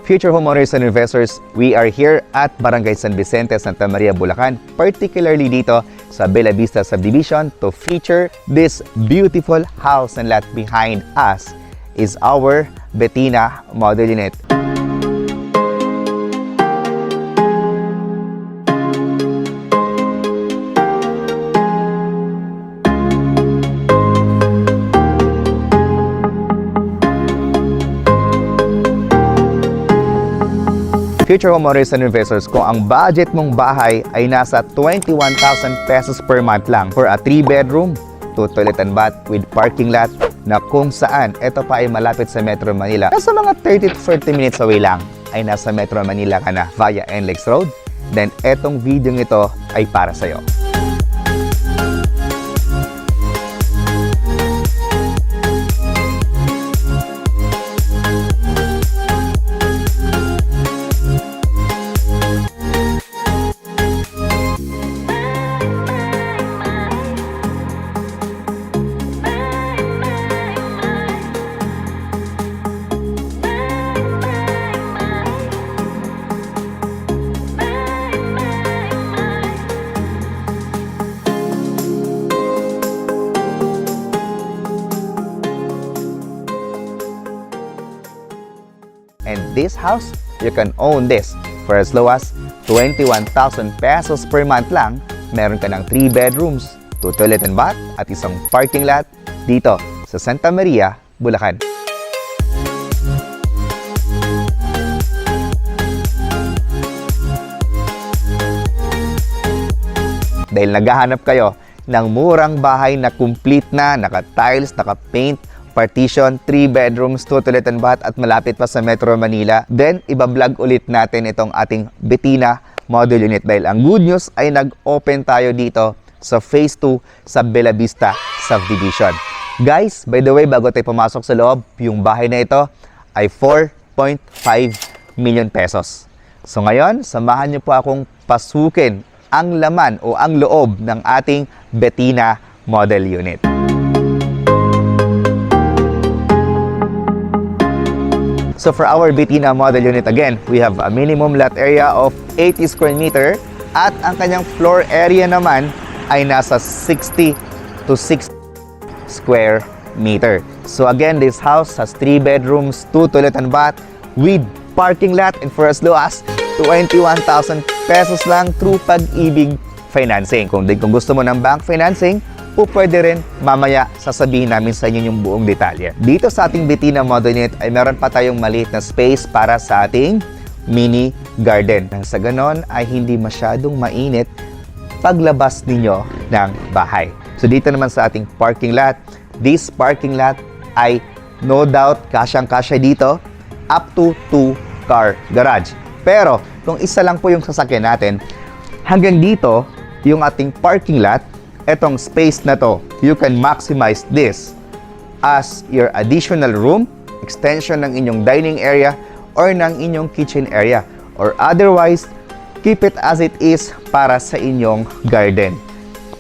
Future homeowners and investors, we are here at Barangay San Vicente, Santa Maria, Bulacan, particularly dito sa Bella Vista Subdivision to feature this beautiful house and lot. Behind us is our Betina model unit. Future homeowners and investors, kung ang budget mong bahay ay nasa 21,000 pesos per month lang for a 3-bedroom, 2 toilet and bath with parking lot na kung saan ito pa ay malapit sa Metro Manila. Nasa mga 30 to 40 minutes away lang ay nasa Metro Manila ka na via NLEX Road, then etong video ito ay para sa'yo. And this house, you can own this for as low as 21,000 pesos per month lang. Meron ka ng 3 bedrooms, 2 toilet and bath, at isang parking lot dito sa Santa Maria, Bulacan. Dahil naghahanap kayo ng murang bahay na complete na, naka-tiles, naka-paint, partition, 3 bedrooms, 2 toilet and bath at malapit pa sa Metro Manila, then ibablog ulit natin itong ating Betina model unit dahil ang good news ay nag-open tayo dito sa phase 2 sa Bella Vista Subdivision. Guys, by the way, bago tayo pumasok sa loob, yung bahay na ito ay 4.5 million pesos. So ngayon, samahan niyo po akong pasukin ang laman o ang loob ng ating Betina model unit. So for our Betina model unit, again, we have a minimum lot area of 80 square meter at ang kanyang floor area naman ay nasa 60 to 60 square meter. So again, this house has 3 bedrooms, 2 toilet and bath with parking lot and for as low as 21,000 pesos lang through Pag-ibig Financing. Kung gusto mo ng bank financing, o pwede rin mamaya sasabihin namin sa inyo yung buong detalye. Dito sa ating Betina model unit ay meron pa tayong maliit na space para sa ating mini garden. Sa ganon ay hindi masyadong mainit paglabas ninyo ng bahay. So dito naman sa ating parking lot, this parking lot ay no doubt kasyang-kasya dito up to 2-car garage. Pero kung isa lang po yung sasakyan natin, hanggang dito yung ating parking lot, etong space na to, you can maximize this as your additional room, extension ng inyong dining area, or ng inyong kitchen area. Or otherwise, keep it as it is para sa inyong garden.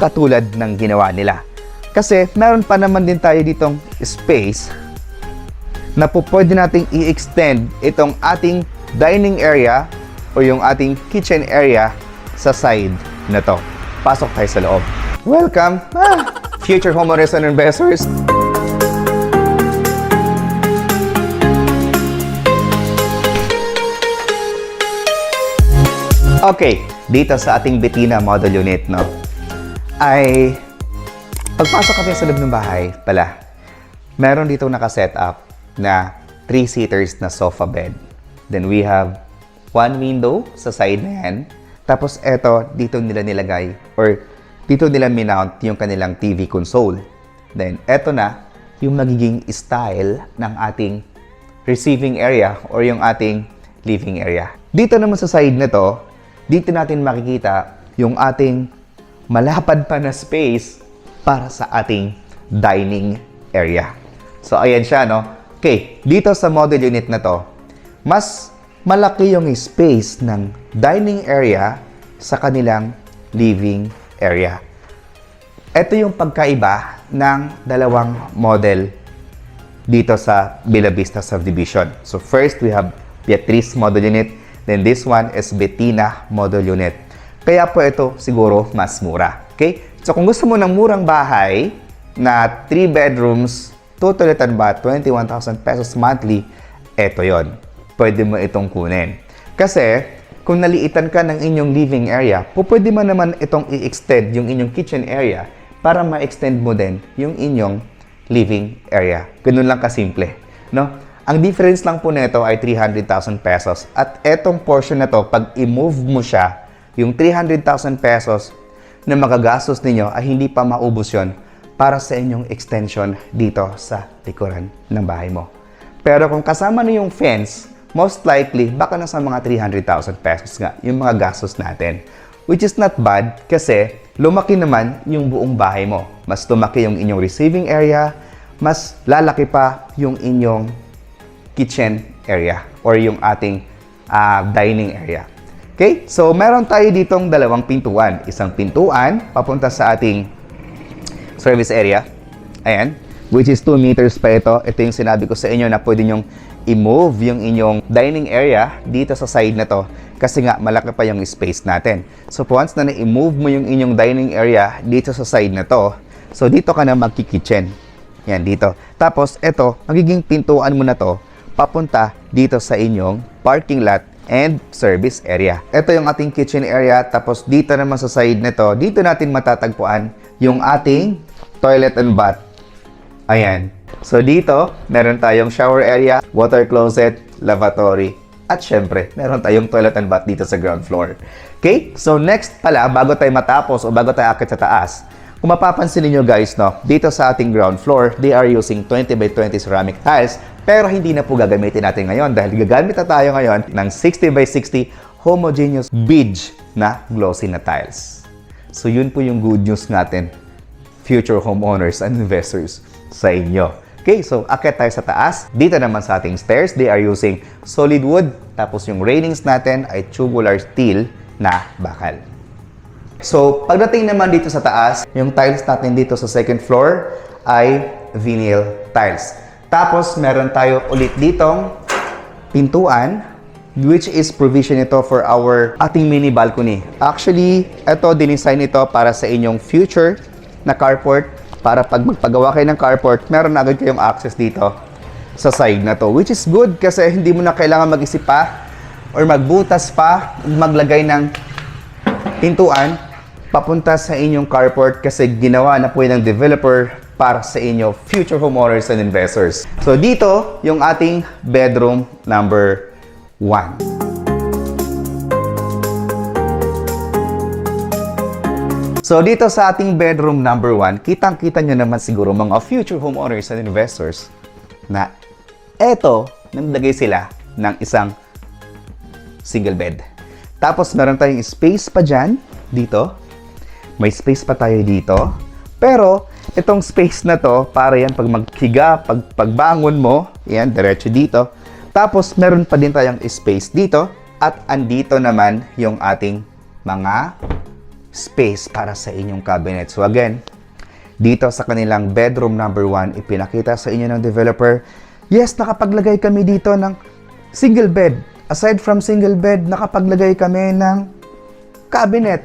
Katulad ng ginawa nila. Kasi meron pa naman din tayo ditong space na po pwede nating i-extend itong ating dining area o yung ating kitchen area sa side na to. Pasok tayo sa loob. Welcome, future homeowners and investors. Okay, dito sa ating Betina model unit, no, ay pagpasok kami sa loob ng bahay pala, meron dito naka-set up na 3-seaters na sofa bed. Then we have 1 window sa side na yan. Tapos eto, dito nila nilagay or dito nila minount yung kanilang TV console. Then, eto na yung magiging style ng ating receiving area or yung ating living area. Dito naman sa side na to, dito natin makikita yung ating malapad pa na space para sa ating dining area. So, ayan siya, no? Okay, dito sa model unit na to, mas malaki yung space ng dining area sa kanilang living area. Ito yung pagkaiba ng dalawang model dito sa Bella Vista Subdivision. So first, we have Beatrice model unit. Then this one is Bettina model unit. Kaya po ito siguro mas mura. Okay? So kung gusto mo ng murang bahay na 3 bedrooms, 2 toilet and bath, 21,000 pesos monthly, ito yon. Pwede mo itong kunin. Kasi kung naliitan ka ng inyong living area, pwede mo naman itong i-extend yung inyong kitchen area para ma-extend mo din yung inyong living area. Ganun lang kasimple. No? Ang difference lang po nito ay 300,000 pesos. At etong portion na to, pag i-move mo siya, yung 300,000 pesos na magagastos ninyo ay hindi pa maubos yon para sa inyong extension dito sa likuran ng bahay mo. Pero kung kasama na yung fence, most likely, baka nasa mga 300,000 pesos nga yung mga gastos natin. Which is not bad kasi lumaki naman yung buong bahay mo. Mas lumaki yung inyong receiving area, mas lalaki pa yung inyong kitchen area or yung ating dining area. Okay? So, meron tayo ditong dalawang pintuan. Isang pintuan papunta sa ating service area. Ayan. Which is 2 meters pa ito. Ito yung sinabi ko sa inyo na pwede nyong i-move yung inyong dining area dito sa side na to kasi nga malaki pa yung space natin. So, once na na-i-move mo yung inyong dining area dito sa side na to, so dito ka na magki-kitchen. Yan, dito. Tapos, ito, magiging pintuan mo na to papunta dito sa inyong parking lot and service area. Ito yung ating kitchen area. Tapos dito naman sa side nito, dito natin matatagpuan yung ating toilet and bath. Ayan. So dito, meron tayong shower area, water closet, lavatory, at syempre, meron tayong toilet and bath dito sa ground floor. Okay? So next pala, bago tayo matapos o bago tayo akit sa taas, kung mapapansin niyo guys, no, dito sa ating ground floor, they are using 20 by 20 ceramic tiles, pero hindi na po gagamitin natin ngayon dahil gagamit na tayo ngayon ng 60 by 60 homogeneous beige na glossy na tiles. So yun po yung good news natin, future homeowners and investors sa inyo. Okay, so akit tayo sa taas. Dito naman sa ating stairs, they are using solid wood, tapos yung railings natin ay tubular steel na bakal. So, pagdating naman dito sa taas, yung tiles natin dito sa second floor ay vinyl tiles. Tapos, meron tayo ulit ditong pintuan, which is provision ito for our ating mini balcony. Actually, ito, dinesign ito para sa inyong future na carport. Para pag magpagawa kayo ng carport, meron na agad kayong access dito sa side na to. Which is good kasi hindi mo na kailangan mag-isip pa or magbutas pa, maglagay ng pintuan papunta sa inyong carport kasi ginawa na po ng developer para sa inyo future homeowners and investors. So dito, yung ating bedroom number 1. So dito sa ating bedroom number 1, kitang-kita nyo naman siguro mga future homeowners and investors na eto, naglagay sila ng isang single bed. Tapos meron tayong space pa dyan, dito. May space pa tayo dito. Pero, itong space na to, para yan pag maghiga, pagbangon mo, yan, diretso dito. Tapos, meron pa din tayong space dito. At andito naman yung ating mga space para sa inyong cabinet. So again, dito sa kanilang bedroom number 1, ipinakita sa inyo ng developer, yes, nakapaglagay kami dito ng single bed. Aside from single bed, nakapaglagay kami ng cabinet.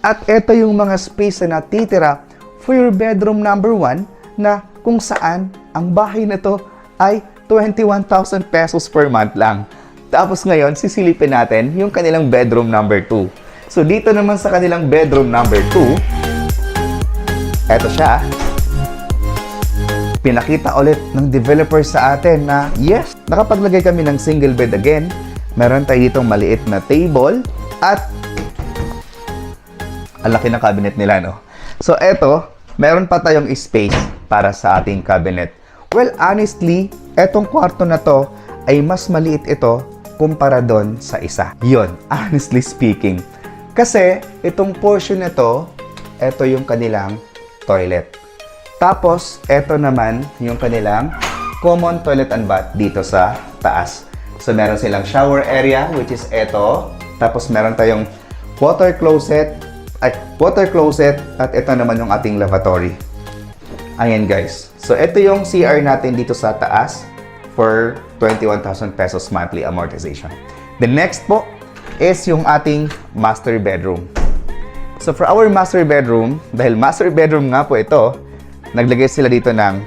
At ito yung mga space na natitira for your bedroom number 1 na kung saan ang bahay na to ay 21,000 pesos per month lang. Tapos ngayon, sisilipin natin yung kanilang bedroom number 2. So dito naman sa kanilang bedroom number 2, eto siya. Pinakita ulit ng developer sa atin na yes, nakapaglagay kami ng single bed again. Meron tayo ditong maliit na table at ang laki ng cabinet nila, no? So eto, meron pa tayong space para sa ating cabinet. Well, honestly, etong kwarto na to ay mas maliit ito kumpara doon sa isa. Yun, honestly speaking. Kasi itong portion na to, ito yung kanilang toilet. Tapos, ito naman yung kanilang common toilet and bath dito sa taas. So, meron silang shower area, which is ito. Tapos, meron tayong water closet, at ito naman yung ating lavatory. Ayan guys. So, ito yung CR natin dito sa taas for 21,000 pesos monthly amortization. The next po is yung ating master bedroom. So for our master bedroom, dahil master bedroom nga po ito, naglagay sila dito ng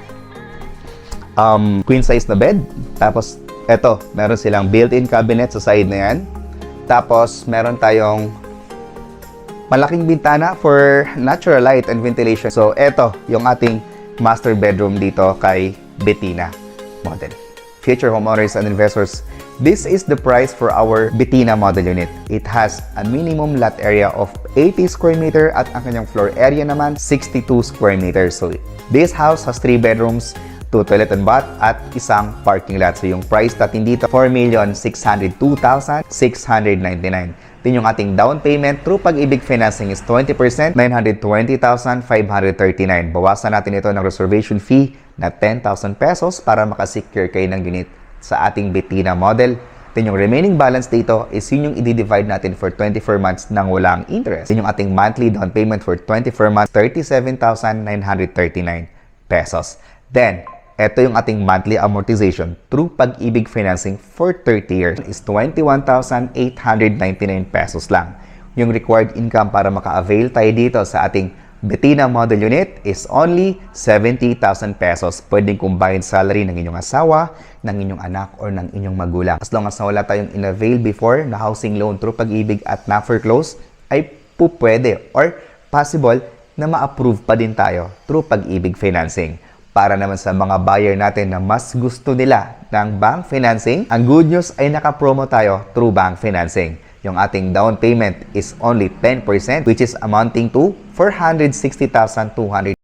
queen size na bed. Tapos eto, meron silang built-in cabinet sa side na yan. Tapos meron tayong malaking bintana for natural light and ventilation. So eto yung ating master bedroom dito kay Bettina model. Future homeowners and investors, this is the price for our Bettina model unit. It has a minimum lot area of 80 square meter at ang kanyang floor area naman 62 square meters. So this house has 3 bedrooms, 2 toilet and bath at isang parking lot. So yung price natin dito 4,602,699. Din yung ating down payment through Pag-ibig Financing is 20%, 920,539. Bawasan natin ito ng reservation fee na 10,000 pesos para makasecure kayo ng unit sa ating Bettina model. Then yung remaining balance dito is yun yung i-divide natin for 24 months nang walang interest. Then yung ating monthly down payment for 24 months, 37,939 pesos. Then, ito yung ating monthly amortization through Pag-ibig Financing for 30 years is 21,899 pesos lang. Yung required income para maka-avail tayo dito sa ating Bettina model unit is only 70,000 pesos. Pwedeng combined salary ng inyong asawa, ng inyong anak, or ng inyong magulang. As long as wala tayong in-avail before na housing loan through Pag-ibig at na-foreclose, ay pwede or possible na ma-approve pa din tayo through Pag-ibig Financing. Para naman sa mga buyer natin na mas gusto nila ng bank financing, ang good news ay naka-promo tayo through bank financing. Yung ating down payment is only 10% which is amounting to 460,200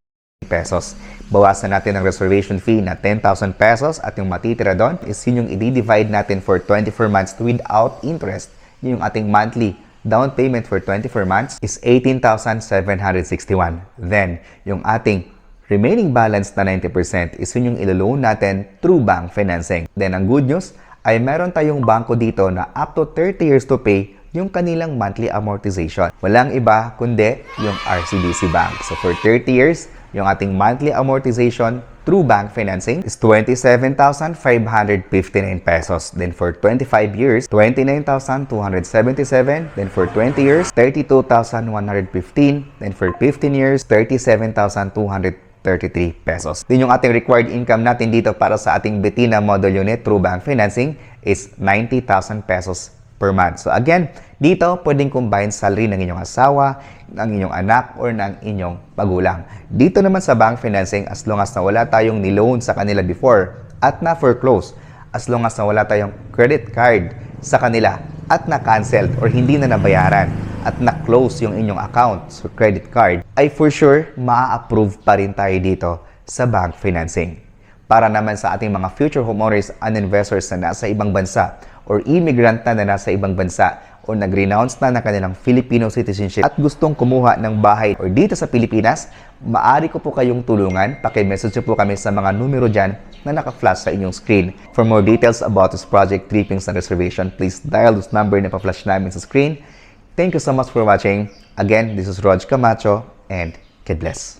pesos. Bawasan natin ang reservation fee na 10,000 pesos at yung matitira doon is yun yung i-divide natin for 24 months without interest. Yung ating monthly down payment for 24 months is 18,761. Then, yung ating remaining balance na 90% is yun yung ilo-loan natin through bank financing. Then, ang good news ay meron tayong bangko dito na up to 30 years to pay yung kanilang monthly amortization. Walang iba kundi yung RCBC Bank. So, for 30 years, yung ating monthly amortization through bank financing is 27,559 pesos. Then, for 25 years, 29,277. Then, for 20 years, 32,115. Then, for 15 years, 37,233 pesos. Din yung ating required income natin dito para sa ating Bettina model unit through bank financing is 90,000 pesos per month. So again, dito pwedeng combine salary ng inyong asawa, ng inyong anak, or ng inyong magulang. Dito naman sa bank financing, as long as na wala tayong niloan sa kanila before at na-foreclose, as long as na wala tayong credit card sa kanila at na-cancelled or hindi na nabayaran at na-close yung inyong account sa credit card, ay for sure, ma-approve pa rin tayo dito sa bank financing. Para naman sa ating mga future homeowners and investors na nasa ibang bansa or immigrant na nasa ibang bansa o nag-renounce na ng kanilang Filipino citizenship at gustong kumuha ng bahay or dito sa Pilipinas, maaari ko po kayong tulungan. Paki-message po kami sa mga numero dyan na naka-flash sa inyong screen. For more details about this project, trippings and reservation, please dial this number na pa-flash namin sa screen. Thank you so much for watching. Again, this is Rog Camacho and God bless.